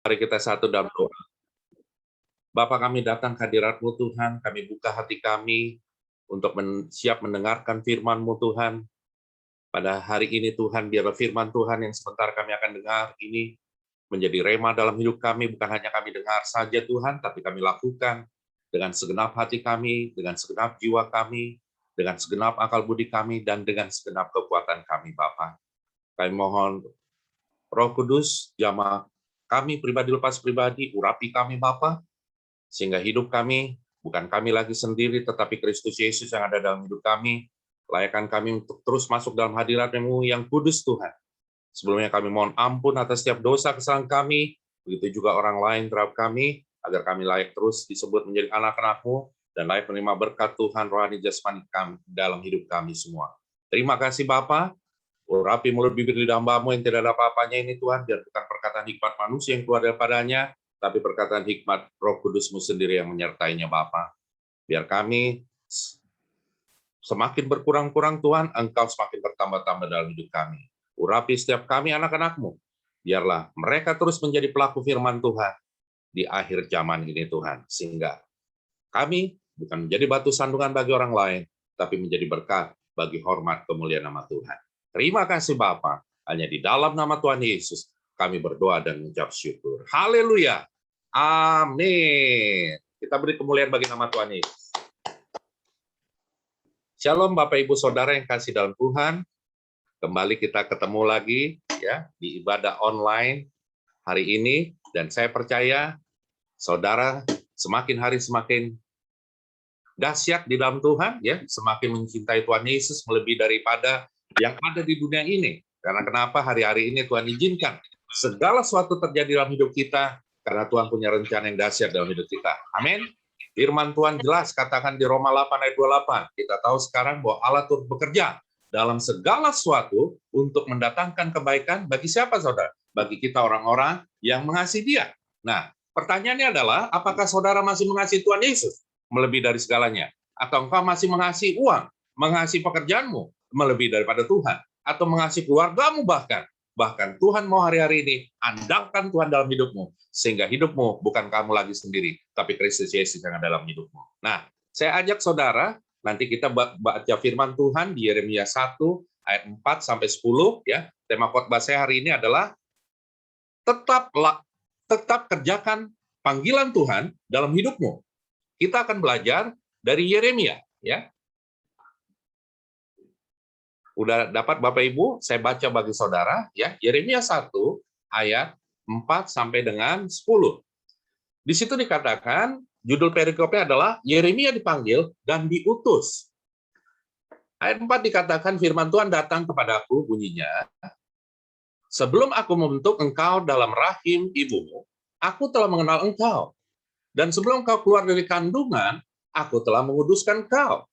Mari kita satu dalam doa. Bapa, kami datang ke hadirat-Mu Tuhan, kami buka hati kami untuk siap mendengarkan firman-Mu Tuhan. Pada hari ini Tuhan, biarlah firman Tuhan yang sebentar kami akan dengar ini menjadi rema dalam hidup kami, bukan hanya kami dengar saja Tuhan, tapi kami lakukan dengan segenap hati kami, dengan segenap jiwa kami, dengan segenap akal budi kami, dan dengan segenap kekuatan kami, Bapa. Kami mohon Roh Kudus, jamah kami pribadi lepas pribadi, urapi kami Bapa, sehingga hidup kami, bukan kami lagi sendiri, tetapi Kristus Yesus yang ada dalam hidup kami, layakkan kami untuk terus masuk dalam hadirat-Mu yang kudus Tuhan. Sebelumnya kami mohon ampun atas setiap dosa kesalahan kami, begitu juga orang lain terhadap kami, agar kami layak terus disebut menjadi anak-anak-Mu, dan layak menerima berkat Tuhan rohani jasmani kami dalam hidup kami semua. Terima kasih Bapa. Urapi mulut bibir lidah hamba-Mu yang tidak ada apa-apanya ini Tuhan, biar bukan perkataan hikmat manusia yang keluar daripadanya, tapi perkataan hikmat Roh Kudus-Mu sendiri yang menyertainya Bapa. Biar kami semakin berkurang-kurang Tuhan, Engkau semakin bertambah-tambah dalam hidup kami. Urapi setiap kami anak-anak-Mu, biarlah mereka terus menjadi pelaku firman Tuhan di akhir zaman ini Tuhan, sehingga kami bukan menjadi batu sandungan bagi orang lain, tapi menjadi berkat bagi hormat kemuliaan nama Tuhan. Terima kasih Bapa, hanya di dalam nama Tuhan Yesus kami berdoa dan mengucap syukur. Haleluya. Amin. Kita beri kemuliaan bagi nama Tuhan Yesus. Shalom Bapak Ibu Saudara yang kasih dalam Tuhan. Kembali kita ketemu lagi ya di ibadah online hari ini, dan saya percaya saudara semakin hari semakin dahsyat di dalam Tuhan ya, semakin mencintai Tuhan Yesus melebihi daripada yang ada di dunia ini. Karena kenapa hari-hari ini Tuhan izinkan segala sesuatu terjadi dalam hidup kita, karena Tuhan punya rencana yang dahsyat dalam hidup kita. Amin. Firman Tuhan jelas katakan di Roma 8 ayat 28. Kita tahu sekarang bahwa Allah turut bekerja dalam segala sesuatu untuk mendatangkan kebaikan bagi siapa saudara? Bagi kita orang-orang yang mengasihi Dia. Nah, pertanyaannya adalah apakah saudara masih mengasihi Tuhan Yesus melebihi dari segalanya? Atau engkau masih mengasihi uang, mengasihi pekerjaanmu melebihi daripada Tuhan, atau mengasihi keluargamu bahkan Tuhan mau hari-hari ini andalkan Tuhan dalam hidupmu, sehingga hidupmu bukan kamu lagi sendiri, tapi Kristus Yesus yang ada dalam hidupmu. Nah, saya ajak saudara, nanti kita baca firman Tuhan di Yeremia 1 ayat 4 sampai 10 ya. Tema khotbah saya hari ini adalah tetap kerjakan panggilan Tuhan dalam hidupmu. Kita akan belajar dari Yeremia ya. Udah dapat Bapak Ibu, saya baca bagi saudara ya. Yeremia 1 ayat 4 sampai dengan 10. Di situ dikatakan judul perikopnya adalah Yeremia dipanggil dan diutus. Ayat 4 dikatakan firman Tuhan datang kepadaku bunyinya, sebelum aku membentuk engkau dalam rahim ibumu, aku telah mengenal engkau. Dan sebelum kau keluar dari kandungan, aku telah menguduskan engkau.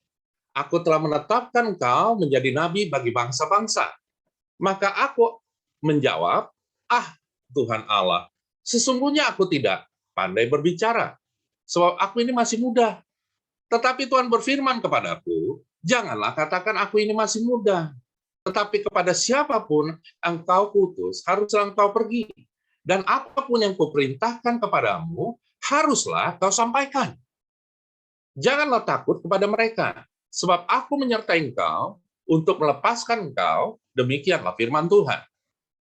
Aku telah menetapkan engkau menjadi nabi bagi bangsa-bangsa. Maka aku menjawab, Tuhan Allah, sesungguhnya aku tidak pandai berbicara, sebab aku ini masih muda. Tetapi Tuhan berfirman kepadaku, janganlah katakan aku ini masih muda. Tetapi kepada siapapun engkau kutus, haruslah engkau pergi. Dan apapun yang kuperintahkan kepadamu, haruslah kau sampaikan. Janganlah takut kepada mereka, sebab aku menyertai engkau untuk melepaskan engkau, demikianlah firman Tuhan.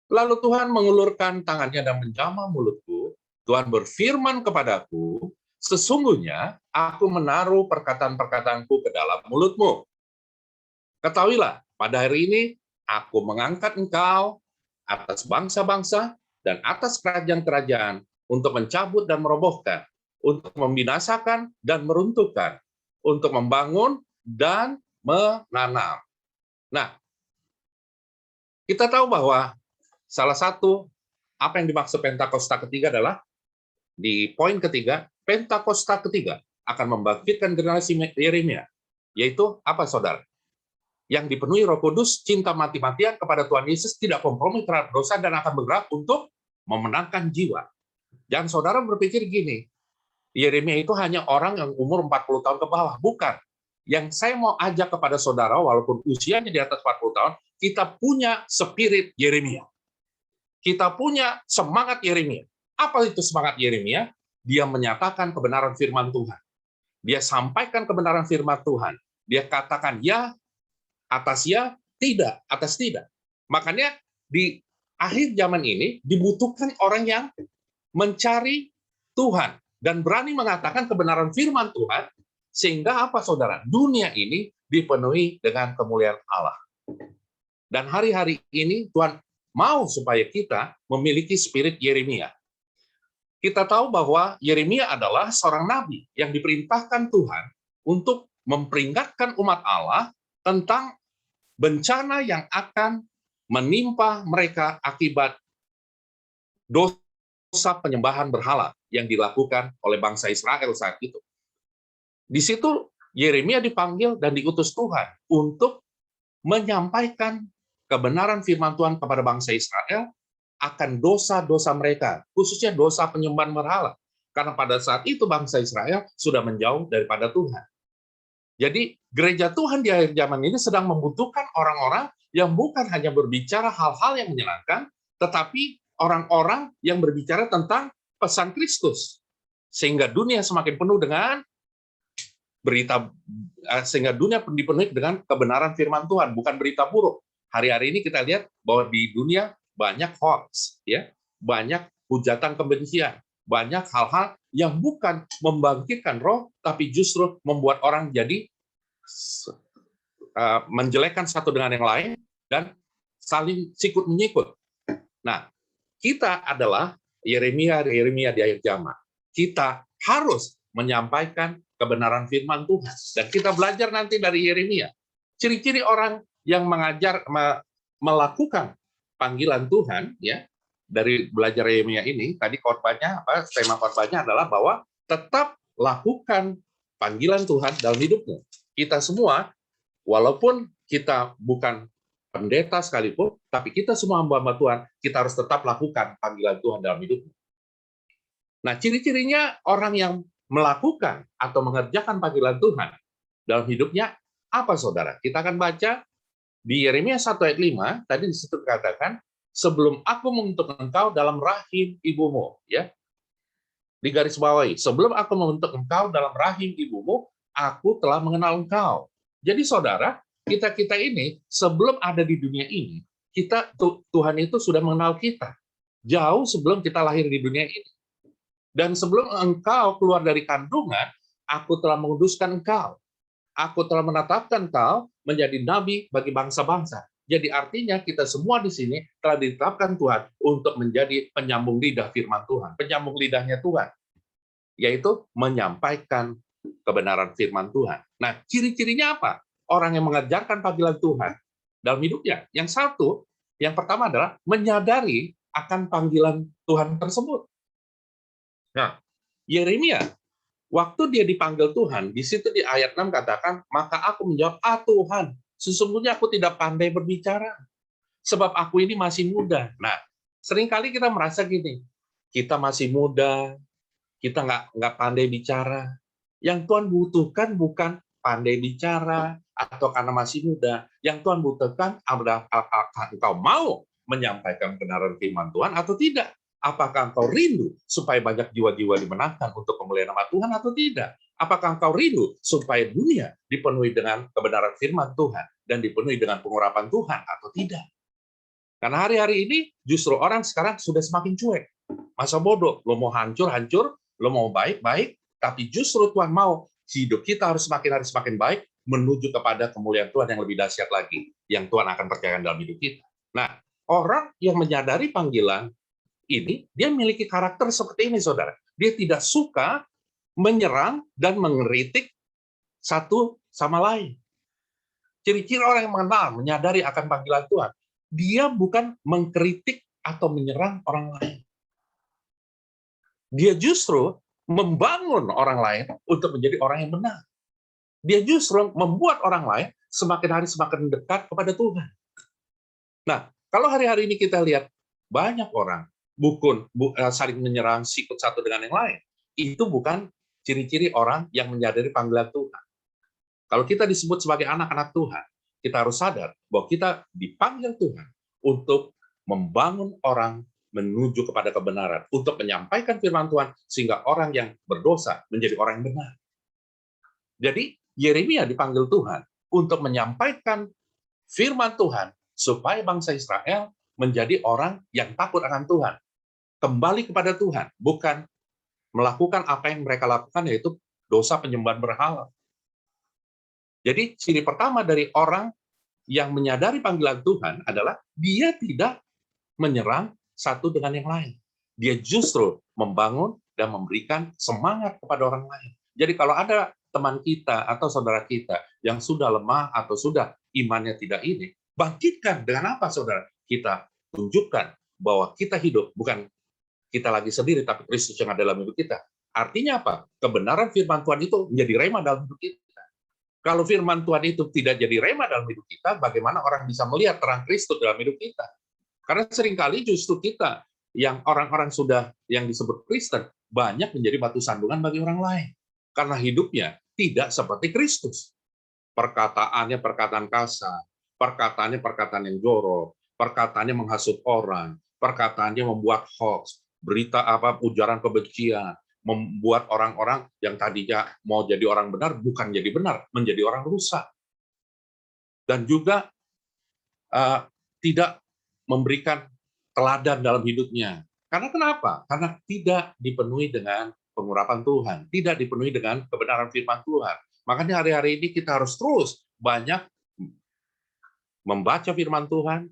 Lalu Tuhan mengulurkan tangannya dan menjamah mulutku. Tuhan berfirman kepadaku, sesungguhnya aku menaruh perkataan-perkataanku ke dalam mulutmu. Ketahuilah, pada hari ini aku mengangkat engkau atas bangsa-bangsa dan atas kerajaan-kerajaan untuk mencabut dan merobohkan, untuk membinasakan dan meruntuhkan, untuk membangun dan menanam. Nah, kita tahu bahwa salah satu apa yang dimaksud Pentakosta ketiga adalah di poin ketiga, Pentakosta ketiga akan membangkitkan generasi Yeremia, yaitu apa saudara? Yang dipenuhi Roh Kudus, cinta mati-matian kepada Tuhan Yesus, tidak kompromi terhadap dosa, dan akan bergerak untuk memenangkan jiwa. Jangan saudara berpikir gini, Yeremia itu hanya orang yang umur 40 tahun ke bawah. Bukan. Yang saya mau ajak kepada saudara, walaupun usianya di atas 40 tahun, kita punya spirit Yeremia. Kita punya semangat Yeremia. Apa itu semangat Yeremia? Dia menyatakan kebenaran firman Tuhan. Dia sampaikan kebenaran firman Tuhan. Dia katakan ya, atas ya, tidak, atas tidak. Makanya di akhir zaman ini dibutuhkan orang yang mencari Tuhan dan berani mengatakan kebenaran firman Tuhan, sehingga apa saudara? Dunia ini dipenuhi dengan kemuliaan Allah. Dan hari-hari ini Tuhan mau supaya kita memiliki spirit Yeremia. Kita tahu bahwa Yeremia adalah seorang nabi yang diperintahkan Tuhan untuk memperingatkan umat Allah tentang bencana yang akan menimpa mereka akibat dosa penyembahan berhala yang dilakukan oleh bangsa Israel saat itu. Di situ Yeremia dipanggil dan diutus Tuhan untuk menyampaikan kebenaran firman Tuhan kepada bangsa Israel akan dosa-dosa mereka, khususnya dosa penyembahan berhala. Karena pada saat itu bangsa Israel sudah menjauh daripada Tuhan. Jadi gereja Tuhan di akhir zaman ini sedang membutuhkan orang-orang yang bukan hanya berbicara hal-hal yang menyenangkan, tetapi orang-orang yang berbicara tentang pesan Kristus. Sehingga dunia semakin penuh dengan berita, sehingga dunia dipenuhi dengan kebenaran firman Tuhan, bukan berita buruk. Hari-hari ini kita lihat bahwa di dunia banyak hoax, ya, banyak hujatan kebencian, banyak hal-hal yang bukan membangkitkan roh, tapi justru membuat orang jadi menjelekkan satu dengan yang lain dan saling sikut menyikut. Nah, kita adalah Yeremia di akhir zaman. Kita harus menyampaikan kebenaran firman Tuhan. Dan kita belajar nanti dari Yeremia. Ciri-ciri orang yang melakukan panggilan Tuhan, ya, dari belajar Yeremia ini, tadi khotbahnya, tema khotbahnya adalah bahwa tetap lakukan panggilan Tuhan dalam hidupmu. Kita semua, walaupun kita bukan pendeta sekalipun, tapi kita semua hamba-hamba Tuhan, kita harus tetap lakukan panggilan Tuhan dalam hidupmu. Nah, ciri-cirinya orang yang melakukan atau mengerjakan panggilan Tuhan dalam hidupnya apa, saudara? Kita akan baca di Yeremia 1 ayat 5, tadi di situ dikatakan, sebelum aku membentuk engkau dalam rahim ibumu, ya. Di garis bawahi, sebelum aku membentuk engkau dalam rahim ibumu, aku telah mengenal engkau. Jadi saudara, kita ini sebelum ada di dunia ini, Tuhan itu sudah mengenal kita. Jauh sebelum kita lahir di dunia ini. Dan sebelum engkau keluar dari kandungan, aku telah menguduskan engkau. Aku telah menetapkan engkau menjadi nabi bagi bangsa-bangsa. Jadi artinya kita semua di sini telah ditetapkan Tuhan untuk menjadi penyambung lidah firman Tuhan, penyambung lidahnya Tuhan, yaitu menyampaikan kebenaran firman Tuhan. Nah, ciri-cirinya apa? Orang yang mengajarkan panggilan Tuhan dalam hidupnya. Yang pertama adalah menyadari akan panggilan Tuhan tersebut. Nah, Yeremia, waktu dia dipanggil Tuhan, di situ di ayat 6 katakan, maka aku menjawab, Tuhan, sesungguhnya aku tidak pandai berbicara, sebab aku ini masih muda. Nah, seringkali kita merasa gini, kita masih muda, kita nggak pandai bicara. Yang Tuhan butuhkan bukan pandai bicara atau karena masih muda. Yang Tuhan butuhkan adalah apakah engkau mau menyampaikan kebenaran firman Tuhan atau tidak. Apakah engkau rindu supaya banyak jiwa-jiwa dimenangkan untuk kemuliaan nama Tuhan atau tidak? Apakah engkau rindu supaya dunia dipenuhi dengan kebenaran firman Tuhan dan dipenuhi dengan pengurapan Tuhan atau tidak? Karena hari-hari ini justru orang sekarang sudah semakin cuek. Masa bodoh, lo mau hancur-hancur, lo mau baik-baik, tapi justru Tuhan mau hidup kita harus semakin hari semakin baik menuju kepada kemuliaan Tuhan yang lebih dahsyat lagi yang Tuhan akan kerjakan dalam hidup kita. Nah, orang yang menyadari panggilan ini, dia memiliki karakter seperti ini, saudara. Dia tidak suka menyerang dan mengkritik satu sama lain. Ciri-ciri orang yang mengenal, menyadari akan panggilan Tuhan, dia bukan mengkritik atau menyerang orang lain. Dia justru membangun orang lain untuk menjadi orang yang benar. Dia justru membuat orang lain semakin hari semakin dekat kepada Tuhan. Nah, kalau hari-hari ini kita lihat banyak orang saling menyerang sikut satu dengan yang lain, itu bukan ciri-ciri orang yang menyadari panggilan Tuhan. Kalau kita disebut sebagai anak-anak Tuhan, kita harus sadar bahwa kita dipanggil Tuhan untuk membangun orang menuju kepada kebenaran, untuk menyampaikan firman Tuhan, sehingga orang yang berdosa menjadi orang yang benar. Jadi, Yeremia dipanggil Tuhan untuk menyampaikan firman Tuhan, supaya bangsa Israel menjadi orang yang takut akan Tuhan, kembali kepada Tuhan, bukan melakukan apa yang mereka lakukan, yaitu dosa penyembahan berhala. Jadi, ciri pertama dari orang yang menyadari panggilan Tuhan adalah dia tidak menyerang satu dengan yang lain. Dia justru membangun dan memberikan semangat kepada orang lain. Jadi kalau ada teman kita atau saudara kita yang sudah lemah atau sudah imannya tidak ini, bangkitkan dengan apa, saudara? Kita tunjukkan bahwa kita hidup, bukan kita lagi sendiri, tapi Kristus yang ada dalam hidup kita. Artinya apa? Kebenaran firman Tuhan itu menjadi rema dalam hidup kita. Kalau firman Tuhan itu tidak jadi rema dalam hidup kita, bagaimana orang bisa melihat terang Kristus dalam hidup kita? Karena seringkali justru kita, yang orang-orang sudah yang disebut Kristen, banyak menjadi batu sandungan bagi orang lain. Karena hidupnya tidak seperti Kristus. Perkataannya perkataan kasar, perkataannya perkataan yang jorok, perkataannya menghasut orang, perkataannya membuat hoax, berita ujaran kebencian, membuat orang-orang yang tadinya mau jadi orang benar, bukan jadi benar, menjadi orang rusak. Dan juga tidak memberikan teladan dalam hidupnya. Karena kenapa? Karena tidak dipenuhi dengan pengurapan Tuhan, tidak dipenuhi dengan kebenaran firman Tuhan. Makanya hari-hari ini kita harus terus banyak membaca firman Tuhan,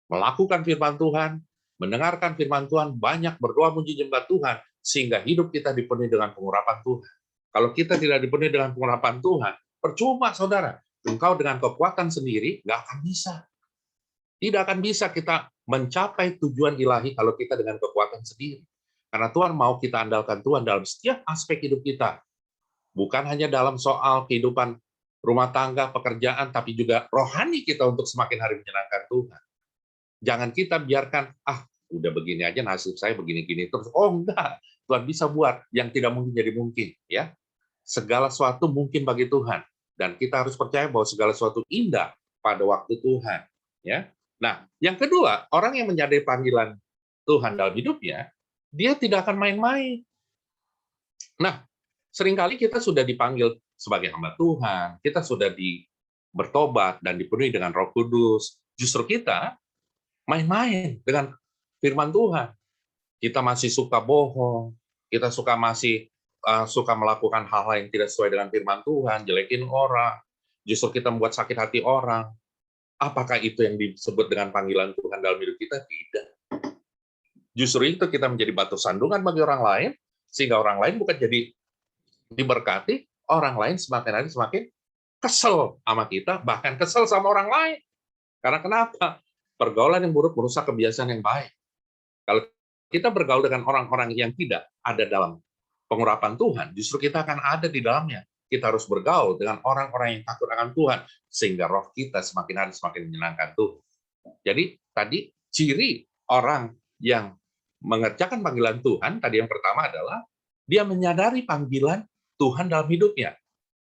melakukan firman Tuhan, mendengarkan firman Tuhan, banyak berdoa muji nyembah Tuhan, sehingga hidup kita dipenuhi dengan pengurapan Tuhan. Kalau kita tidak dipenuhi dengan pengurapan Tuhan, percuma, saudara. Engkau dengan kekuatan sendiri nggak akan bisa. Tidak akan bisa kita mencapai tujuan ilahi kalau kita dengan kekuatan sendiri. Karena Tuhan mau kita andalkan Tuhan dalam setiap aspek hidup kita. Bukan hanya dalam soal kehidupan rumah tangga, pekerjaan, tapi juga rohani kita untuk semakin hari menyenangkan Tuhan. Jangan kita biarkan, udah begini aja nasib saya begini-gini terus. Oh enggak, Tuhan bisa buat yang tidak mungkin jadi mungkin. Ya, segala sesuatu mungkin bagi Tuhan. Dan kita harus percaya bahwa segala sesuatu indah pada waktu Tuhan. Ya. Nah, yang kedua, orang yang menyadari panggilan Tuhan dalam hidupnya, dia tidak akan main-main. Nah, seringkali kita sudah dipanggil sebagai hamba Tuhan, kita sudah bertobat dan dipenuhi dengan Roh Kudus. Justru kita main-main dengan firman Tuhan. Kita masih suka bohong, kita suka melakukan hal-hal yang tidak sesuai dengan firman Tuhan, jelekin orang, justru kita membuat sakit hati orang. Apakah itu yang disebut dengan panggilan Tuhan dalam hidup kita? Tidak. Justru itu kita menjadi batu sandungan bagi orang lain, sehingga orang lain bukan jadi diberkati, orang lain semakin hari semakin kesel sama kita, bahkan kesel sama orang lain. Karena kenapa? Pergaulan yang buruk merusak kebiasaan yang baik. Kalau kita bergaul dengan orang-orang yang tidak ada dalam pengurapan Tuhan, justru kita akan ada di dalamnya. Kita harus bergaul dengan orang-orang yang takut akan Tuhan, sehingga roh kita semakin hari semakin menyenangkan Tuhan. Jadi tadi ciri orang yang mengerjakan panggilan Tuhan, tadi yang pertama adalah dia menyadari panggilan Tuhan dalam hidupnya.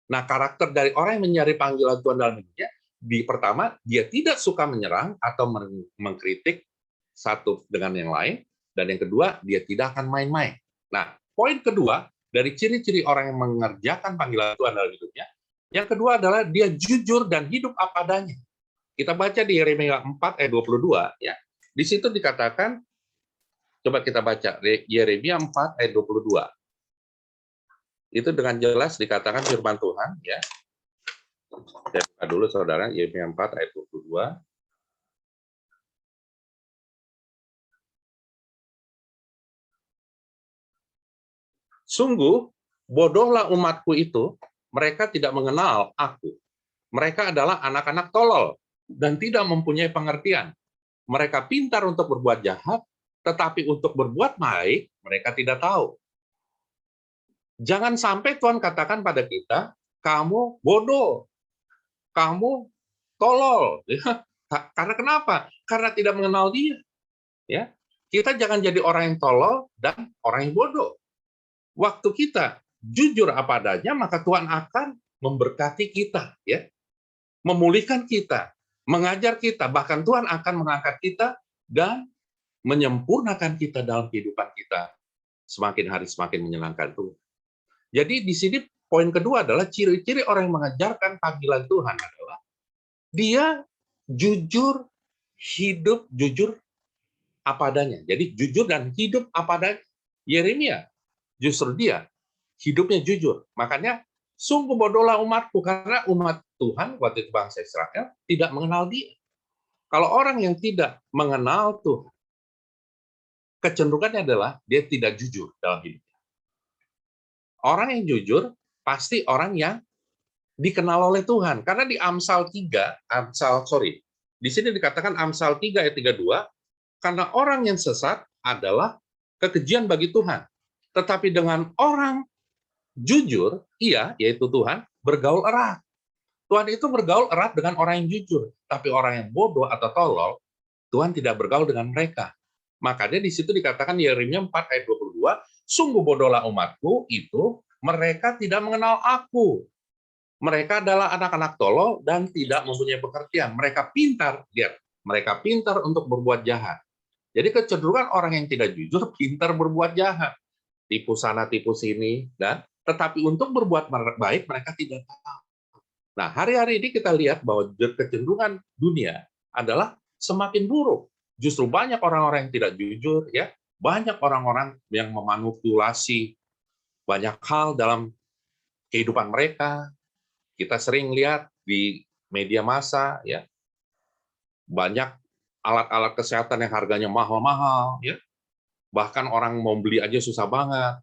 Nah, karakter dari orang yang menyadari panggilan Tuhan dalam hidupnya, pertama, dia tidak suka menyerang atau mengkritik satu dengan yang lain, dan yang kedua, dia tidak akan main-main. Nah, poin kedua, dari ciri-ciri orang yang mengerjakan panggilan Tuhan dalam hidupnya, yang kedua adalah dia jujur dan hidup apa adanya. Kita baca di Yeremia 4 ayat 22, ya. Di situ dikatakan, coba kita baca Yeremia 4 ayat 22. Itu dengan jelas dikatakan firman Tuhan, ya. Saya buka dulu, saudara, Yeremia 4 ayat 22. Sungguh, bodohlah umatku itu, mereka tidak mengenal aku. Mereka adalah anak-anak tolol dan tidak mempunyai pengertian. Mereka pintar untuk berbuat jahat, tetapi untuk berbuat baik, mereka tidak tahu. Jangan sampai Tuhan katakan pada kita, kamu bodoh, kamu tolol. Karena kenapa? Karena tidak mengenal Dia. Ya, kita jangan jadi orang yang tolol dan orang yang bodoh. Waktu kita jujur apa adanya, maka Tuhan akan memberkati kita, ya, memulihkan kita, mengajar kita, bahkan Tuhan akan mengangkat kita dan menyempurnakan kita dalam kehidupan kita, semakin hari semakin menyenangkan Tuhan. Jadi di sini poin kedua adalah ciri-ciri orang yang mengajarkan panggilan Tuhan adalah dia jujur, hidup jujur apa adanya. Jadi jujur dan hidup apa adanya. Yeremia justru dia hidupnya jujur. Makanya sungguh bodohlah umatku, karena umat Tuhan waktu itu bangsa Israel tidak mengenal dia. Kalau orang yang tidak mengenal Tuhan, kecenderungannya adalah dia tidak jujur dalam hidupnya. Orang yang jujur pasti orang yang dikenal oleh Tuhan. Karena di Amsal 3, di sini dikatakan Amsal 3 ayat 32, karena orang yang sesat adalah kekejian bagi Tuhan. Tetapi dengan orang jujur, ia, yaitu Tuhan, bergaul erat. Tuhan itu bergaul erat dengan orang yang jujur. Tapi orang yang bodoh atau tolol, Tuhan tidak bergaul dengan mereka. Makanya di situ dikatakan Yeremia 4 ayat 22, sungguh bodohlah umatku itu, mereka tidak mengenal aku. Mereka adalah anak-anak tolol dan tidak mempunyai pengertian. Mereka pintar, lihat, mereka pintar untuk berbuat jahat. Jadi kecenderungan orang yang tidak jujur pintar berbuat jahat. Tipu sana, tipu sini, dan tetapi untuk berbuat baik mereka tidak tahu. Nah, hari-hari ini kita lihat bahwa kecenderungan dunia adalah semakin buruk. Justru banyak orang-orang yang tidak jujur, ya, banyak orang-orang yang memanipulasi banyak hal dalam kehidupan mereka. Kita sering lihat di media massa, ya, banyak alat-alat kesehatan yang harganya mahal-mahal, ya, bahkan orang mau beli aja susah banget.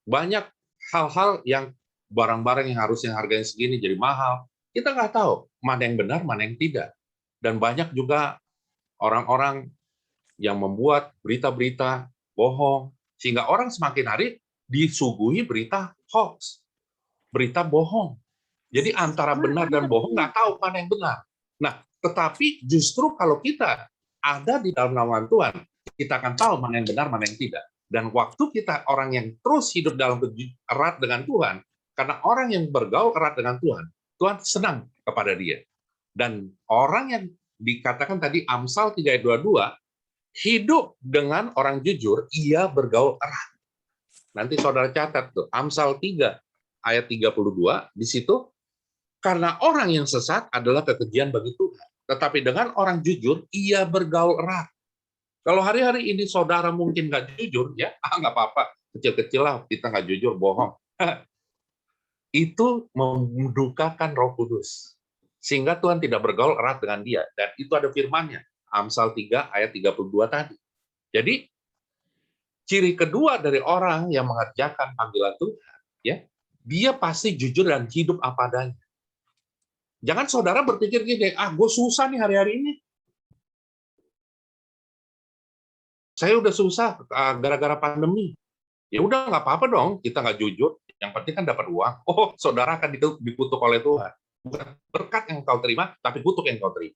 Banyak hal-hal yang barang-barang yang harusnya harganya segini jadi mahal. Kita nggak tahu mana yang benar, mana yang tidak. Dan banyak juga orang-orang yang membuat berita-berita bohong, sehingga orang semakin hari disuguhi berita hoax, berita bohong. Jadi antara benar dan bohong nggak tahu mana yang benar. Nah, tetapi justru kalau kita ada di dalam naungan Tuhan, kita akan tahu mana yang benar, mana yang tidak. Dan waktu kita orang yang terus hidup dalam erat dengan Tuhan, karena orang yang bergaul erat dengan Tuhan, Tuhan senang kepada dia. Dan orang yang dikatakan tadi Amsal 3 ayat 22, hidup dengan orang jujur, ia bergaul erat. Nanti saudara catat tuh, Amsal 3 ayat 32, di situ, karena orang yang sesat adalah kekejian bagi Tuhan. Tetapi dengan orang jujur, ia bergaul erat. Kalau hari-hari ini saudara mungkin nggak jujur, ya nggak apa-apa, kecil-kecil lah kita nggak jujur, bohong. Itu mendukakan Roh Kudus. Sehingga Tuhan tidak bergaul erat dengan dia. Dan itu ada firman-Nya, Amsal 3 ayat 32 tadi. Jadi, ciri kedua dari orang yang mengerjakan panggilan Tuhan, ya, dia pasti jujur dan hidup apa adanya. Jangan saudara berpikir gini, gue susah nih hari-hari ini. Saya udah susah gara-gara pandemi. Ya udah nggak apa-apa dong, kita nggak jujur. Yang penting kan dapat uang. Oh, saudara akan dikutuk oleh Tuhan. Bukan berkat yang kau terima, tapi kutuk yang kau terima.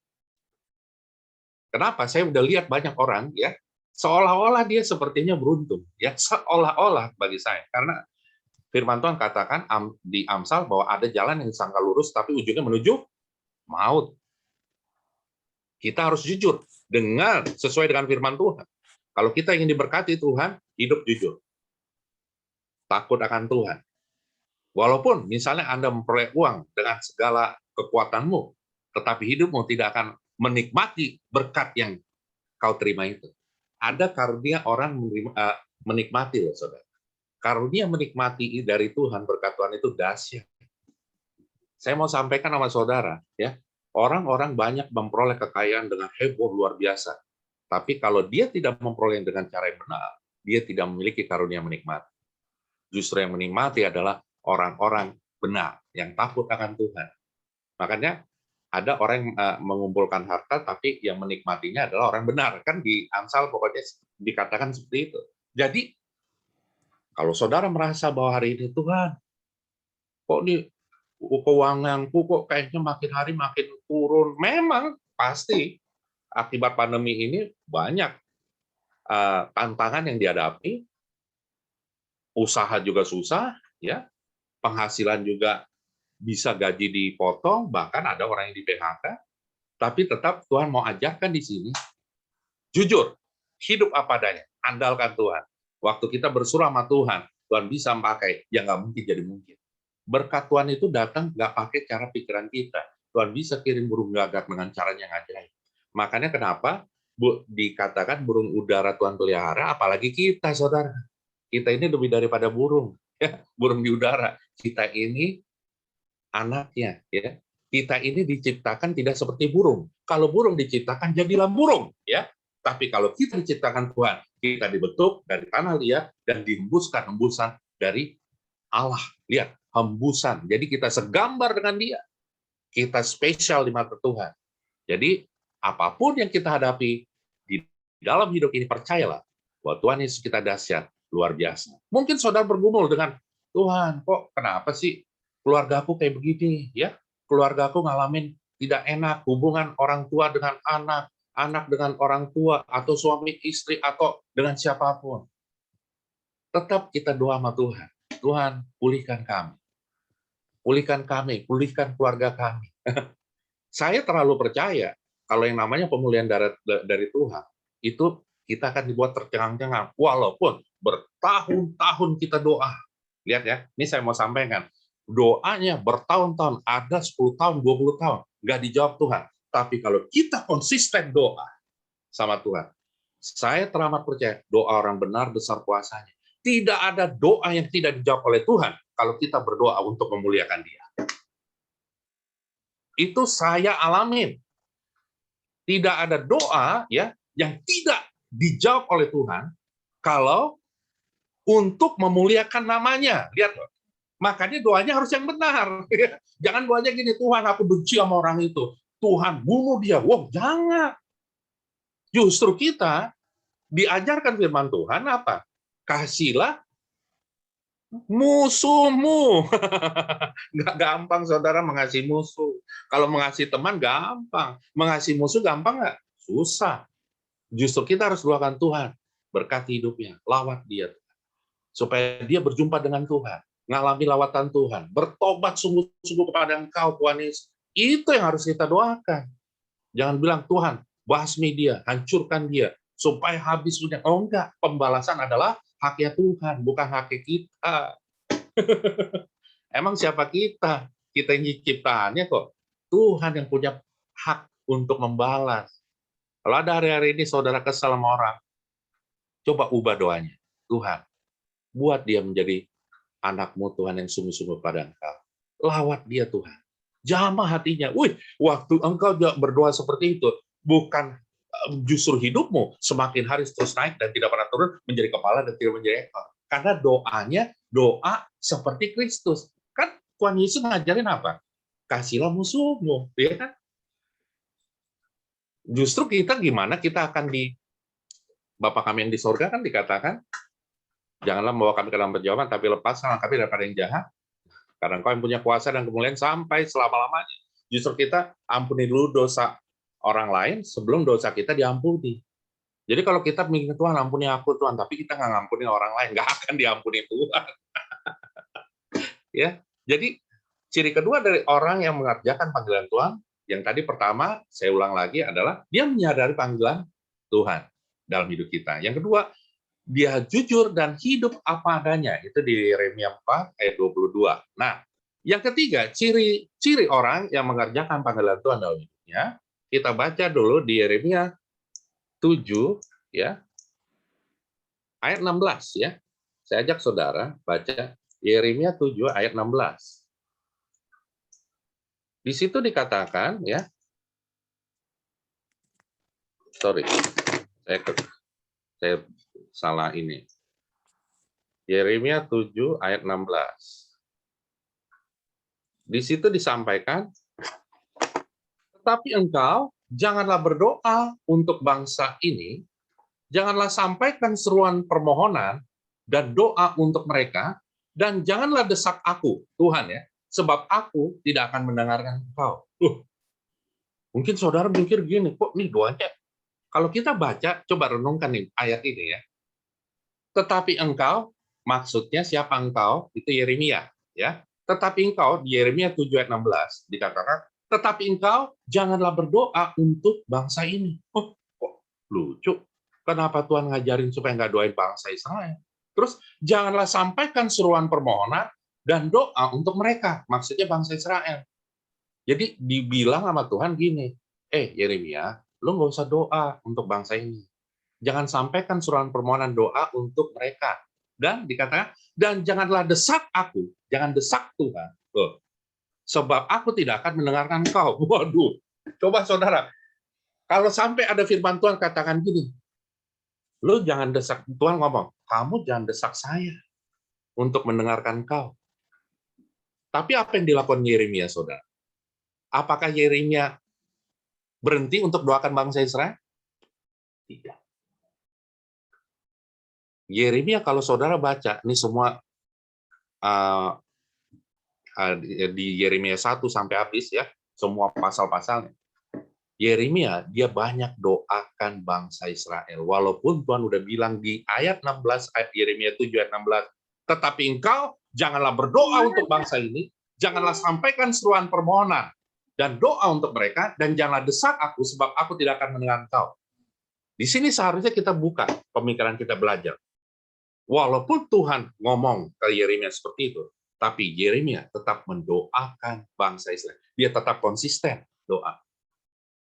Kenapa? Saya udah lihat banyak orang, ya, seolah-olah dia sepertinya beruntung, ya, seolah-olah bagi saya. Karena Firman Tuhan katakan di Amsal bahwa ada jalan yang disangka lurus, tapi ujungnya menuju maut. Kita harus jujur sesuai dengan firman Tuhan. Kalau kita ingin diberkati Tuhan, hidup jujur. Takut akan Tuhan. Walaupun misalnya Anda memperoleh uang dengan segala kekuatanmu, tetapi hidupmu tidak akan menikmati berkat yang kau terima itu. Ada karunia orang menikmati, loh, saudara. Karunia menikmati dari Tuhan, berkat Tuhan itu dahsyat. Saya mau sampaikan sama saudara, ya, orang-orang banyak memperoleh kekayaan dengan heboh luar biasa. Tapi kalau dia tidak memperoleh dengan cara yang benar, dia tidak memiliki karunia menikmati. Justru yang menikmati adalah orang-orang benar, yang takut akan Tuhan. Makanya ada orang yang mengumpulkan harta, tapi yang menikmatinya adalah orang benar. Kan di Amsal pokoknya dikatakan seperti itu. Jadi, kalau saudara merasa bahwa hari ini, Tuhan, kok nih keuanganku kok kayaknya makin hari makin turun. Memang pasti akibat pandemi ini banyak tantangan yang dihadapi, usaha juga susah, ya, penghasilan juga bisa gaji dipotong, bahkan ada orang yang di PHK. Tapi tetap Tuhan mau ajarkan di sini, jujur. hidup apa adanya, andalkan Tuhan. Waktu kita bersurah sama Tuhan, Tuhan bisa pakai, yang nggak mungkin jadi mungkin. Berkat Tuhan itu datang nggak pakai cara pikiran kita. Tuhan bisa kirim burung gagak dengan caranya yang ajaib. Makanya kenapa dikatakan burung udara Tuhan pelihara, apalagi kita, saudara. Kita ini lebih daripada burung, ya, burung di udara. Kita ini anaknya, ya. Kita ini diciptakan tidak seperti burung. Kalau burung diciptakan jadilah burung, ya. Tapi kalau kita diciptakan Tuhan, kita dibentuk dari tanah liat dan dihembuskan hembusan dari Allah. Lihat, hembusan. Jadi kita segambar dengan Dia. Kita spesial di mata Tuhan. Jadi apapun yang kita hadapi di dalam hidup ini, percayalah bahwa Tuhan Yesus kita dahsyat, luar biasa. Mungkin saudara bergumul dengan, Tuhan, kok kenapa sih keluarga aku kayak begini? Ya, keluarga aku ngalamin tidak enak, hubungan orang tua dengan anak, anak dengan orang tua, atau suami istri, atau dengan siapapun. Tetap kita doa sama Tuhan. Tuhan, pulihkan kami. Pulihkan kami, pulihkan keluarga kami. Saya terlalu percaya kalau yang namanya pemulihan dari Tuhan, itu kita akan dibuat tercengang-cengang, walaupun bertahun-tahun kita doa. Lihat ya, ini saya mau sampaikan. Doanya bertahun-tahun, ada 10 tahun, 20 tahun, nggak dijawab Tuhan. Tapi kalau kita konsisten doa sama Tuhan, saya teramat percaya doa orang benar besar kuasanya. Tidak ada doa yang tidak dijawab oleh Tuhan kalau kita berdoa untuk memuliakan Dia. Itu saya alamin. Tidak ada doa ya yang tidak dijawab oleh Tuhan kalau untuk memuliakan namanya. Lihat loh. Makanya doanya harus yang benar. Jangan doanya gini, Tuhan aku benci sama orang itu. Tuhan bunuh dia. Wow, jangan. Justru kita diajarkan firman Tuhan apa? Kasihlah musuhmu. Nggak gampang saudara mengasihi musuh. Kalau mengasihi teman gampang. Mengasihi musuh gampang nggak? Susah. Justru kita harus doakan Tuhan. Berkati hidupnya. Lawat dia. Supaya dia berjumpa dengan Tuhan. Ngalami lawatan Tuhan. Bertobat sungguh-sungguh kepada Engkau, Tuhan Yesus. Itu yang harus kita doakan. Jangan bilang, Tuhan, basmi dia, hancurkan dia. Supaya habis dunia. Oh enggak. Pembalasan adalah haknya Tuhan, bukan haknya kita. Emang siapa kita? Kita yang ciptaannya kok. Tuhan yang punya hak untuk membalas. Kalau ada hari-hari ini saudara kesal sama orang, coba ubah doanya. Tuhan, buat dia menjadi anakmu Tuhan yang sungguh-sungguh pada Engkau. Lawat dia Tuhan. Jamah hatinya. Wih, waktu engkau berdoa seperti itu, bukan justru hidupmu semakin hari terus naik dan tidak pernah turun menjadi kepala dan tidak menjadi ekor. Karena doanya doa seperti Kristus. Kan Tuhan Yesus ngajarin apa? Kasihlah musuhmu, ya kan? Justru kita gimana kita akan di Bapa kami yang di sorga kan dikatakan, janganlah membawa kami ke dalam penjarahan, tapi lepaskanlah kami daripada yang jahat. Karena Engkau yang punya kuasa dan kemuliaan sampai selama-lamanya. Justru kita ampuni dulu dosa orang lain sebelum dosa kita diampuni. Jadi kalau kita mengingat Tuhan, ampuni aku Tuhan, tapi kita nggak ngampuni orang lain, nggak akan diampuni Tuhan. Ya, jadi ciri kedua dari orang yang mengerjakan panggilan Tuhan, yang tadi pertama, saya ulang lagi adalah dia menyadari panggilan Tuhan dalam hidup kita. Yang kedua, dia jujur dan hidup apa adanya. Itu di Yeremia 4 ayat 22. Nah, yang ketiga, ciri orang yang mengerjakan panggilan Tuhan dalam hidupnya, kita baca dulu di Yeremia 7 ya. Ayat 16 ya. Saya ajak saudara baca Yeremia 7 ayat 16. Di situ dikatakan ya. Sorry. Saya salah ini. Yeremia 7 ayat 16. Di situ disampaikan, tetapi engkau janganlah berdoa untuk bangsa ini, janganlah sampaikan seruan permohonan dan doa untuk mereka, dan janganlah desak aku, Tuhan ya, sebab aku tidak akan mendengarkan engkau. Mungkin saudara mikir gini, kok nih doanya? Kalau kita baca, coba renungkan nih ayat ini ya. Tetapi engkau, maksudnya siapa engkau? Itu Yeremia ya. Tetapi engkau di Yeremia 7 ayat 16 dikatakan, tetapi engkau janganlah berdoa untuk bangsa ini. Oh, kok lucu. Kenapa Tuhan ngajarin supaya nggak doain bangsa Israel? Terus janganlah sampaikan seruan permohonan dan doa untuk mereka, maksudnya bangsa Israel. Jadi dibilang sama Tuhan gini, Yeremia, lu nggak usah doa untuk bangsa ini. Jangan sampaikan seruan permohonan doa untuk mereka. Dan dikatakan, dan janganlah desak aku, jangan desak Tuhan. Tuh. Sebab aku tidak akan mendengarkan kau. Waduh, coba saudara, kalau sampai ada firman Tuhan katakan gini, lu jangan desak, Tuhan ngomong, kamu jangan desak saya untuk mendengarkan kau. Tapi apa yang dilakukan Yeremia, saudara? Apakah Yeremia berhenti untuk doakan bangsa Israel? Tidak. Yeremia kalau saudara baca, ini semua di Yeremia 1 sampai habis ya, semua pasal-pasalnya. Yeremia dia banyak doakan bangsa Israel. Walaupun Tuhan udah bilang di ayat 16, ayat Yeremia 7 ayat 16, tetapi engkau janganlah berdoa untuk bangsa ini, janganlah sampaikan seruan permohonan dan doa untuk mereka, dan janganlah desak aku, sebab aku tidak akan mendengar engkau. Di sini seharusnya kita buka pemikiran kita belajar. Walaupun Tuhan ngomong ke Yeremia seperti itu, tapi Yeremia tetap mendoakan bangsa Israel. Dia tetap konsisten doa.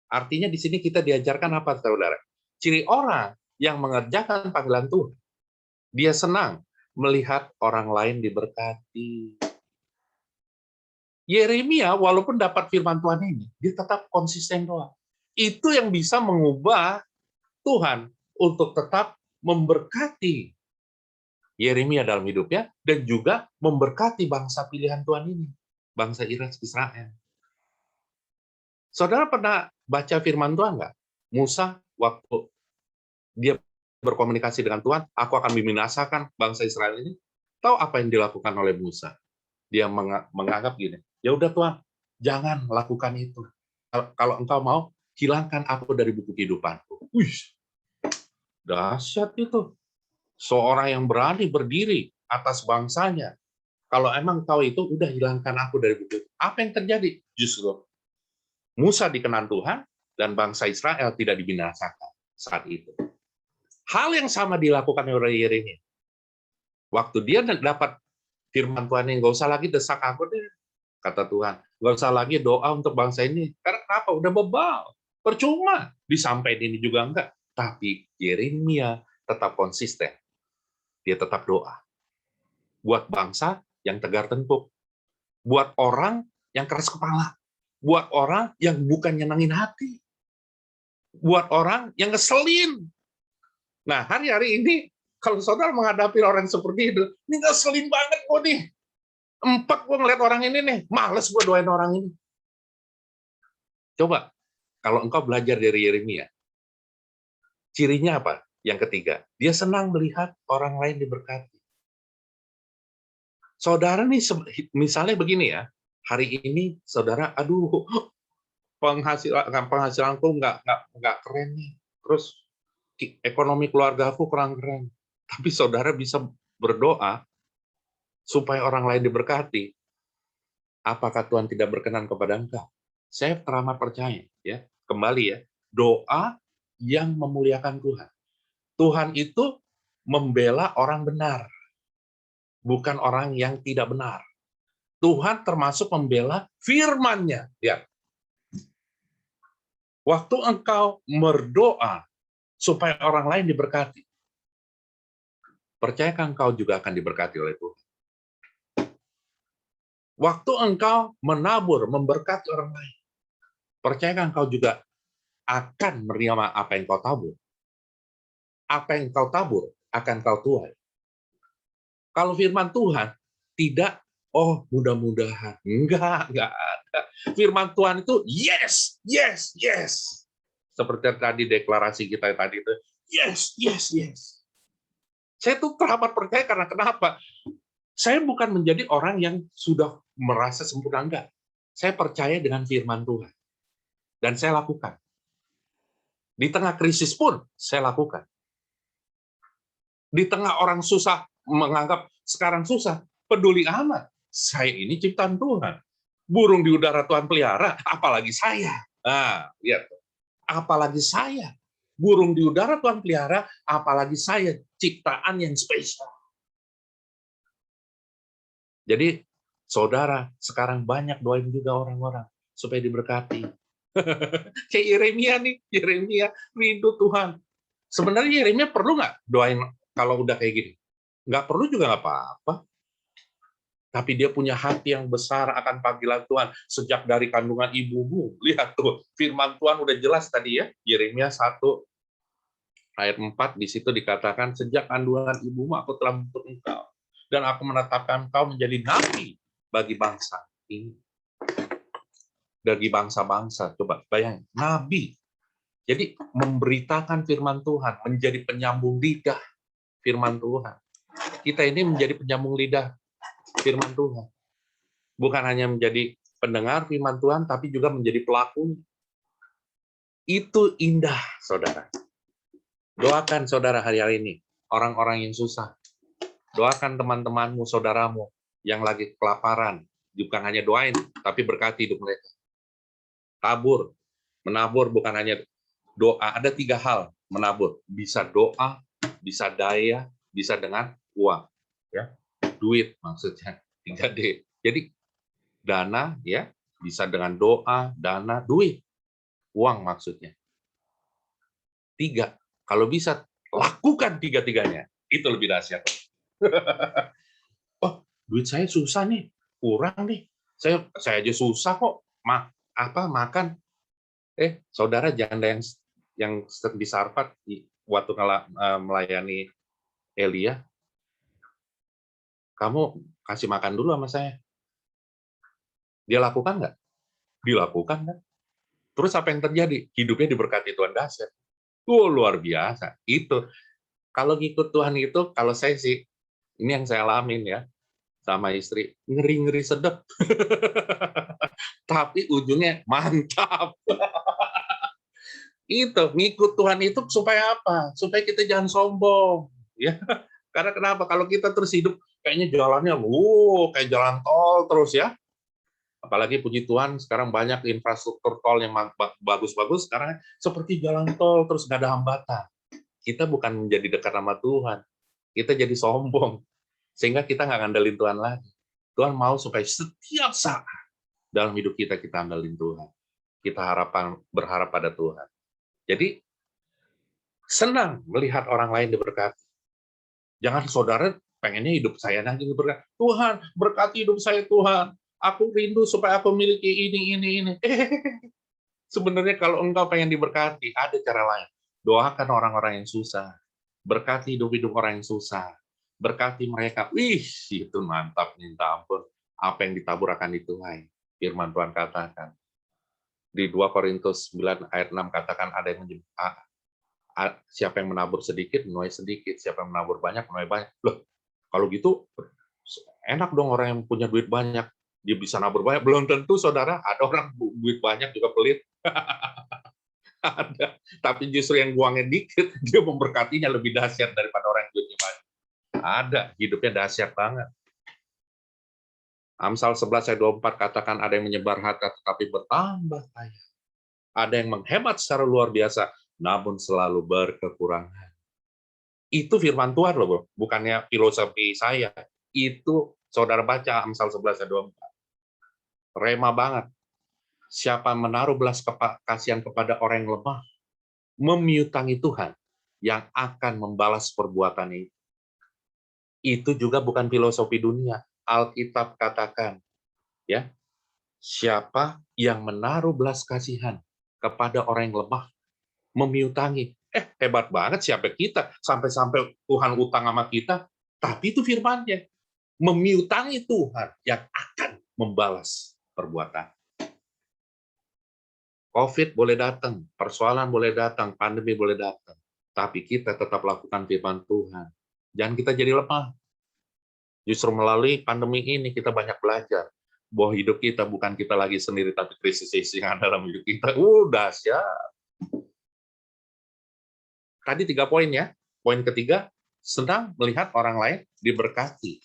Artinya di sini kita diajarkan apa, saudara? Ciri orang yang mengerjakan panggilan Tuhan, dia senang melihat orang lain diberkati. Yeremia walaupun dapat firman Tuhan ini, dia tetap konsisten doa. Itu yang bisa mengubah Tuhan untuk tetap memberkati Yeremia dalam hidupnya dan juga memberkati bangsa pilihan Tuhan ini, bangsa Israel. Saudara pernah baca firman Tuhan nggak? Musa waktu dia berkomunikasi dengan Tuhan, aku akan membinasakan bangsa Israel ini. Tahu apa yang dilakukan oleh Musa? Dia menganggap gini, ya udah Tuhan, jangan lakukan itu. Kalau engkau mau, hilangkan aku dari buku kehidupanku. Wih, dahsyat itu. Seorang yang berani berdiri atas bangsanya. Kalau emang kau itu, udah hilangkan aku dari buku. Apa yang terjadi? Justru Musa dikenan Tuhan, dan bangsa Israel tidak dibinasakan saat itu. Hal yang sama dilakukan oleh Yeremia. Waktu dia dapat firman Tuhan yang nggak usah lagi desak aku deh, kata Tuhan. Nggak usah lagi doa untuk bangsa ini. Karena apa? Udah bebal. Percuma. Disampaikan ini juga enggak. Tapi Yeremia tetap konsisten. Dia tetap doa. Buat bangsa yang tegar tengkuk. Buat orang yang keras kepala. Buat orang yang bukan nyenangin hati. Buat orang yang ngeselin. Nah, hari-hari ini, kalau saudara menghadapi orang seperti itu, ini ngeselin banget gue nih. Gue ngeliat orang ini nih, males gue doain orang ini. Coba, kalau engkau belajar dari Yeremia, cirinya apa? Yang ketiga, dia senang melihat orang lain diberkati. Saudara nih, misalnya begini ya, hari ini saudara, aduh, penghasilanku nggak keren nih, terus ekonomi keluarga aku kurang keren, tapi saudara bisa berdoa supaya orang lain diberkati. Apakah Tuhan tidak berkenan kepada engkau? Saya teramat percaya, ya. Kembali ya, doa yang memuliakan Tuhan. Tuhan itu membela orang benar, bukan orang yang tidak benar. Tuhan termasuk membela firman-Nya. Ya. Waktu engkau berdoa supaya orang lain diberkati, percayakan engkau juga akan diberkati oleh Tuhan. Waktu engkau menabur, memberkati orang lain, percayakan engkau juga akan menerima apa yang kau tabur. Apa yang kau tabur akan kau tuai. Kalau firman Tuhan tidak, oh mudah-mudahan. Enggak ada. Firman Tuhan itu yes, yes, yes. Seperti tadi deklarasi kita tadi itu, yes, yes, yes. Saya tuh teramat percaya karena kenapa? Saya bukan menjadi orang yang sudah merasa sempurna, enggak. Saya percaya dengan firman Tuhan. Dan saya lakukan. Di tengah krisis pun, saya lakukan. Di tengah orang susah, menganggap sekarang susah, peduli amat. Saya ini ciptaan Tuhan. Burung di udara Tuhan pelihara, apalagi saya. Nah, lihat. Apalagi saya. Burung di udara Tuhan pelihara, apalagi saya, ciptaan yang spesial. Jadi, saudara, sekarang banyak doain juga orang-orang supaya diberkati. Kayak Yeremia nih, Yeremia rindu Tuhan. Sebenarnya Yeremia perlu nggak doain kalau udah kayak gini? Nggak perlu juga nggak apa-apa. Tapi dia punya hati yang besar akan panggilan Tuhan sejak dari kandungan ibumu. Lihat tuh, firman Tuhan udah jelas tadi ya, Yeremia 1 ayat 4 di situ dikatakan, sejak kandungan ibumu aku telah membentuk engkau dan aku menetapkan engkau menjadi nabi bagi bangsa ini. Bagi bangsa-bangsa, coba bayangin, nabi. Jadi memberitakan firman Tuhan, menjadi penyambung lidah firman Tuhan. Kita ini menjadi penyambung lidah firman Tuhan. Bukan hanya menjadi pendengar firman Tuhan, tapi juga menjadi pelaku. Itu indah, saudara. Doakan saudara hari-hari ini, orang-orang yang susah. Doakan teman-temanmu, saudaramu, yang lagi kelaparan. Bukan hanya doain, tapi berkati hidup mereka. Tabur, menabur bukan hanya doa. Ada 3 hal menabur. Bisa doa, bisa daya, bisa dengan uang. Ya, duit maksudnya. 3D. Jadi dana ya bisa dengan doa, dana, duit, uang maksudnya. 3. Kalau bisa lakukan 3-tiganya. Itu lebih dahsyat. Oh, duit saya susah nih, kurang nih. Saya aja susah kok. Makan. Saudara janda yang di Sarfat waktu melayani Elia, kamu kasih makan dulu sama saya. Dia lakukan nggak? Dilakukan kan? Terus apa yang terjadi? Hidupnya diberkati Tuhan dahsyat. Luar biasa. Itu kalau ngikut Tuhan itu, kalau saya sih, ini yang saya alamin ya, sama istri, ngeri-ngeri sedep. Tapi ujungnya mantap. Itu, ngikut Tuhan itu supaya apa? Supaya kita jangan sombong. Ya. Karena kenapa? Kalau kita terus hidup, kayaknya jalannya, kayak jalan tol terus ya. Apalagi puji Tuhan, sekarang banyak infrastruktur tol yang bagus-bagus, sekarang seperti jalan tol, terus nggak ada hambatan. Kita bukan menjadi dekat sama Tuhan, kita jadi sombong. Sehingga kita nggak ngandelin Tuhan lagi. Tuhan mau supaya setiap saat dalam hidup kita andelin Tuhan. Kita berharap pada Tuhan. Jadi, senang melihat orang lain diberkati. Jangan saudara pengennya hidup saya nanti diberkati. Tuhan, berkati hidup saya Tuhan. Aku rindu supaya aku memiliki ini. Sebenarnya kalau engkau pengen diberkati, ada cara lain. Doakan orang-orang yang susah. Berkati hidup-hidup orang yang susah. Berkati mereka. Wih, itu mantap, minta ampun. Apa yang ditabur akan dituai. Firman Tuhan katakan. Di 2 Korintus 9 ayat 6 katakan ada yang siapa yang menabur sedikit, menuai sedikit. Siapa yang menabur banyak, menuai banyak. Loh, kalau gitu, enak dong orang yang punya duit banyak. Dia bisa nabur banyak. Belum tentu, saudara. Ada orang duit banyak juga pelit. Ada. Tapi justru yang uangnya dikit, dia memberkatinya lebih dahsyat daripada orang yang duitnya banyak. Ada. Hidupnya dahsyat banget. Amsal 11 ayat 24 katakan ada yang menyebar harta tetapi bertambah kaya. Ada yang menghemat secara luar biasa, namun selalu berkekurangan. Itu firman Tuhan loh, bro. Bukannya filosofi saya. Itu saudara baca Amsal 11 ayat 24. Rema banget. Siapa menaruh belas kasihan kepada orang yang lemah, memiutangi Tuhan yang akan membalas perbuatannya. Itu juga bukan filosofi dunia. Alkitab katakan, ya, siapa yang menaruh belas kasihan kepada orang yang lemah, memiutangi. Hebat banget siapa kita, sampai-sampai Tuhan utang sama kita, tapi itu firman-Nya. Memiutangi Tuhan yang akan membalas perbuatan. COVID boleh datang, persoalan boleh datang, pandemi boleh datang, tapi kita tetap lakukan firman Tuhan. Jangan kita jadi lemah. Justru melalui pandemi ini kita banyak belajar bahwa hidup kita bukan kita lagi sendiri, tapi krisis yang ada dalam hidup kita. Dahsyat. Tadi 3 poin ya. Poin ketiga, senang melihat orang lain diberkati.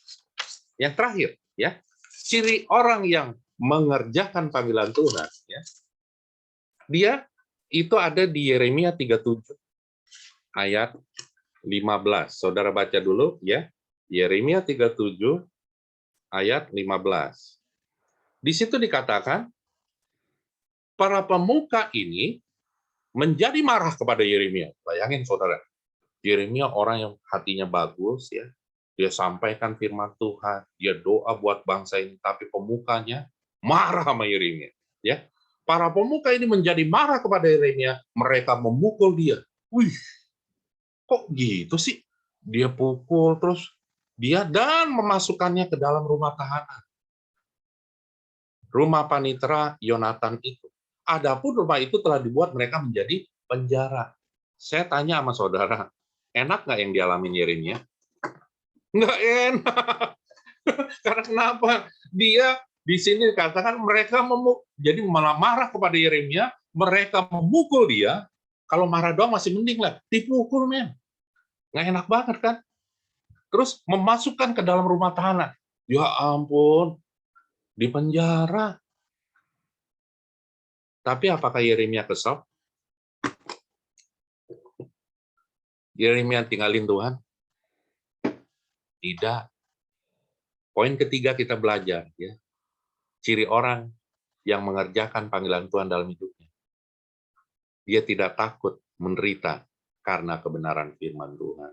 Yang terakhir, ya, ciri orang yang mengerjakan panggilan Tuhan, ya, dia itu ada di Yeremia 37 ayat 15. Saudara baca dulu ya. Yeremia 37 ayat 15. Di situ dikatakan, para pemuka ini menjadi marah kepada Yeremia. Bayangin saudara, Yeremia orang yang hatinya bagus ya. Dia sampaikan firman Tuhan, dia doa buat bangsa ini, tapi pemukanya marah sama Yeremia, ya. Para pemuka ini menjadi marah kepada Yeremia, mereka memukul dia. Wih, kok gitu sih? Dia pukul terus dia dan memasukkannya ke dalam rumah tahanan. Rumah panitera Yonatan itu. Adapun rumah itu telah dibuat mereka menjadi penjara. Saya tanya sama saudara, enak nggak yang dialamin Yeremia? Nggak enak. Karena kenapa? Dia di sini dikatakan mereka jadi malah marah kepada Yeremia, mereka memukul dia. Kalau marah doang masih mending lah, dipukul men. Nggak enak banget kan? Terus memasukkan ke dalam rumah tahanan. Ya ampun, di penjara. Tapi apakah Yeremia kesal? Yeremia tinggalin Tuhan? Tidak. Poin ketiga kita belajar, ya. Ciri orang yang mengerjakan panggilan Tuhan dalam hidupnya. Dia tidak takut menderita karena kebenaran firman Tuhan.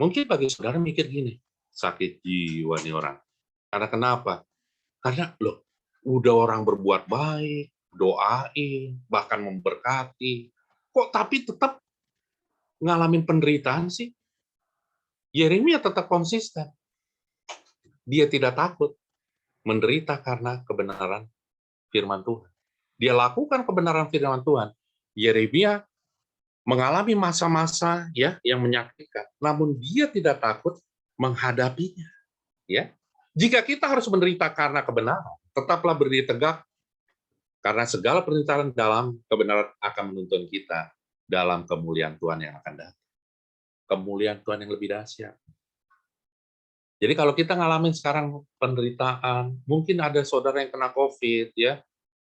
Mungkin bagi saudara mikir gini, sakit jiwa nih orang. Karena kenapa? Karena loh, udah orang berbuat baik, doain, bahkan memberkati. Kok tapi tetap ngalamin penderitaan sih? Yeremia tetap konsisten. Dia tidak takut menderita karena kebenaran firman Tuhan. Dia lakukan kebenaran firman Tuhan. Yeremia mengalami masa-masa ya yang menyakitkan, namun dia tidak takut menghadapinya. Ya, jika kita harus menderita karena kebenaran, tetaplah berdiri tegak karena segala penderitaan dalam kebenaran akan menuntun kita dalam kemuliaan Tuhan yang akan datang. Kemuliaan Tuhan yang lebih dahsyat. Jadi kalau kita ngalamin sekarang penderitaan, mungkin ada saudara yang kena COVID ya.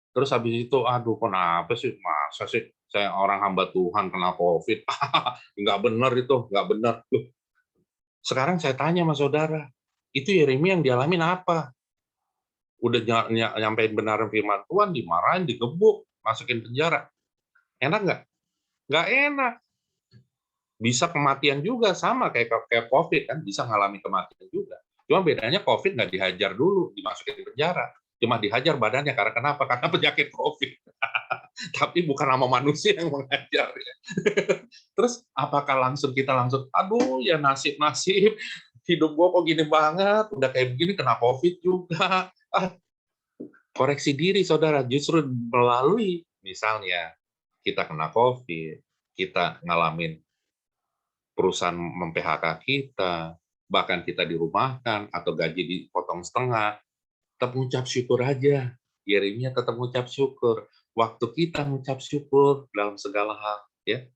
Terus habis itu, aduh kenapa sih, masa sih saya orang hamba Tuhan kena COVID? Nggak benar itu, nggak benar. Loh, sekarang saya tanya sama saudara, itu Yeremia yang dialamin apa? Udah nyampein benaran firman Tuhan, dimarahin, digebuk, masukin penjara. Enak nggak? Nggak enak. Bisa kematian juga, sama kayak COVID kan, bisa ngalami kematian juga. Cuma bedanya COVID nggak dihajar dulu, dimasukin penjara. Cuma dihajar badannya, karena kenapa? Karena penyakit COVID. Tapi bukan nama manusia yang mengajar ya. Terus apakah kita langsung aduh ya nasib hidup gua kok gini banget, udah kayak begini kena COVID juga. Koreksi diri saudara, justru melalui misalnya kita kena COVID, kita ngalamin perusahaan mem-PHK kita, bahkan kita dirumahkan atau gaji dipotong setengah, tetap mengucap syukur aja. Yeremia tetap mengucap syukur. Waktu kita mengucap syukur dalam segala hal, ya,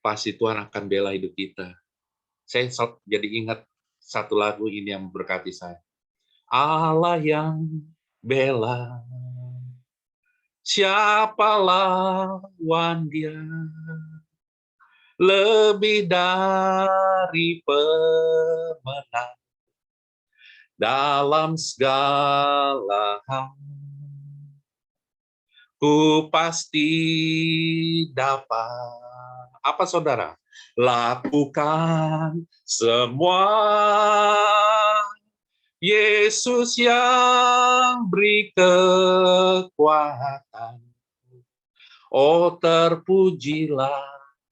pasti Tuhan akan bela hidup kita. Saya jadi ingat satu lagu ini yang memberkati saya. Allah yang bela, siapa lawan dia? Lebih dari pemenang dalam segala hal. Ku pasti dapat, apa saudara? Lakukan semua. Yesus yang beri kekuatan. Oh terpujilah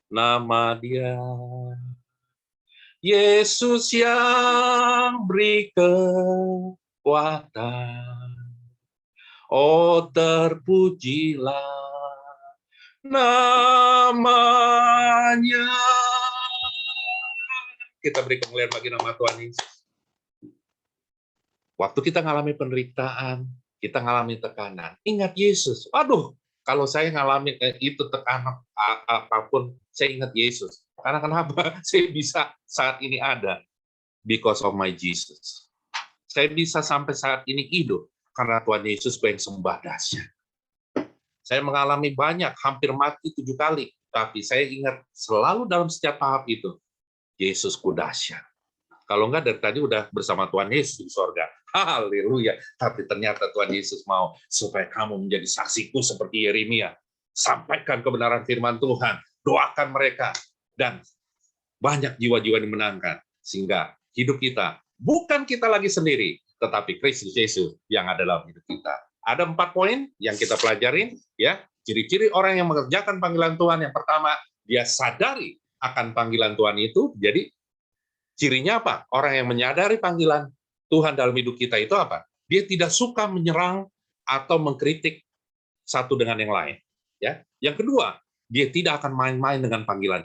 nama Dia. Yesus yang beri kekuatan. Oh terpujilah namanya. Kita beri kemuliaan bagi nama Tuhan Yesus. Waktu kita ngalami penderitaan, kita ngalami tekanan, ingat Yesus. Aduh, kalau saya ngalami itu tekanan apapun, saya ingat Yesus. Karena kenapa? Saya bisa saat ini ada because of my Jesus. Saya bisa sampai saat ini hidup karena Tuhan Yesus yang sembah dahsyat. Saya mengalami banyak, hampir mati 7 kali. Tapi saya ingat selalu dalam setiap tahap itu, Yesusku dahsyat. Kalau enggak dari tadi udah bersama Tuhan Yesus di sorga. Haleluya. Tapi ternyata Tuhan Yesus mau supaya kamu menjadi saksiku seperti Yeremia. Sampaikan kebenaran firman Tuhan. Doakan mereka. Dan banyak jiwa-jiwa dimenangkan. Sehingga hidup kita, bukan kita lagi sendiri, tetapi Kristus Yesus yang ada dalam hidup kita. Ada 4 poin yang kita pelajarin. Ya, ciri-ciri orang yang mengerjakan panggilan Tuhan. Yang pertama, dia sadari akan panggilan Tuhan itu. Jadi, cirinya apa? Orang yang menyadari panggilan Tuhan dalam hidup kita itu apa? Dia tidak suka menyerang atau mengkritik satu dengan yang lain. Ya. Yang kedua, dia tidak akan main-main dengan panggilan.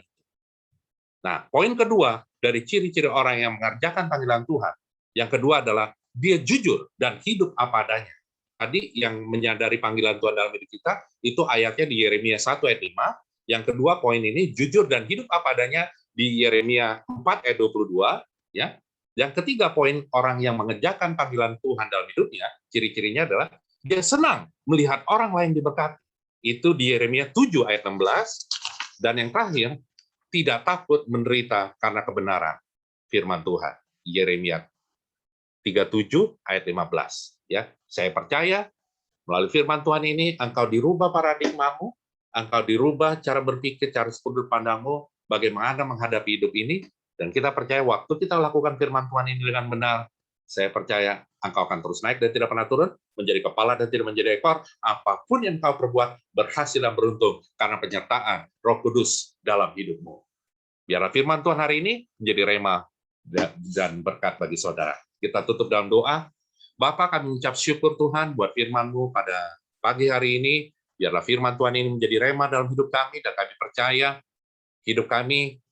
Nah, poin kedua dari ciri-ciri orang yang mengerjakan panggilan Tuhan, yang kedua adalah dia jujur dan hidup apa adanya. Tadi yang menyadari panggilan Tuhan dalam hidup kita, itu ayatnya di Yeremia 1 ayat 5. Yang kedua poin ini, jujur dan hidup apa adanya, di Yeremia 4 ayat 22. Ya. Yang ketiga poin orang yang mengerjakan panggilan Tuhan dalam hidupnya, ciri-cirinya adalah dia senang melihat orang lain diberkati. Itu di Yeremia 7 ayat 16. Dan yang terakhir, tidak takut menderita karena kebenaran firman Tuhan. Yeremia 37 ayat 15. Ya, saya percaya melalui firman Tuhan ini engkau dirubah paradigmamu, engkau dirubah cara berpikir, cara sudut pandangmu, bagaimana menghadapi hidup ini, dan kita percaya waktu kita lakukan firman Tuhan ini dengan benar, saya percaya engkau akan terus naik dan tidak pernah turun, menjadi kepala dan tidak menjadi ekor. Apapun yang kau perbuat, berhasil dan beruntung, karena penyertaan Roh Kudus dalam hidupmu. Biarlah firman Tuhan hari ini menjadi rema dan berkat bagi saudara. Kita tutup dalam doa. Bapa, kami mengucap syukur Tuhan buat firman-Mu pada pagi hari ini. Biarlah firman Tuhan ini menjadi rema dalam hidup kami, dan kami percaya hidup kami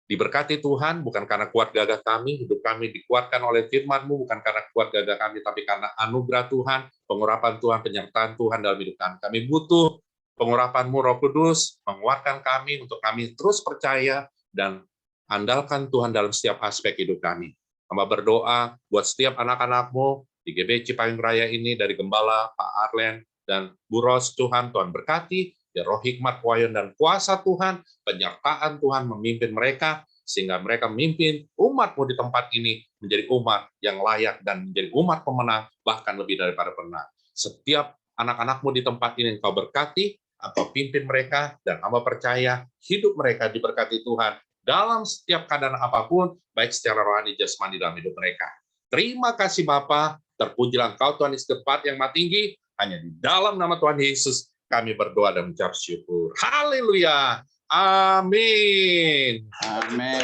diberkati Tuhan, bukan karena kuat gagah kami, hidup kami dikuatkan oleh firman-Mu, bukan karena kuat gagah kami, tapi karena anugerah Tuhan, pengurapan Tuhan, penyertaan Tuhan dalam hidup kami. Kami butuh pengurapan-Mu, Roh Kudus, menguatkan kami untuk kami terus percaya dan andalkan Tuhan dalam setiap aspek hidup kami. Hamba berdoa buat setiap anak-anak-Mu di GBC Payung Raya ini, dari Gembala, Pak Arlen, dan Bu Ros, Tuhan berkati, ya roh hikmat, kewayan, dan kuasa Tuhan, penyertaan Tuhan memimpin mereka, sehingga mereka memimpin umat-Mu di tempat ini menjadi umat yang layak dan menjadi umat pemenang, bahkan lebih daripada pemenang. Setiap anak-anak-Mu di tempat ini Engkau berkati, Engkau pimpin mereka, dan hamba percaya hidup mereka diberkati Tuhan dalam setiap keadaan apapun, baik secara rohani, jasmani dalam hidup mereka. Terima kasih Bapa, terpujilah Engkau Tuhan di tempat yang maha tinggi, hanya di dalam nama Tuhan Yesus kami berdoa dan mengucap syukur. Haleluya. Amin. Amin.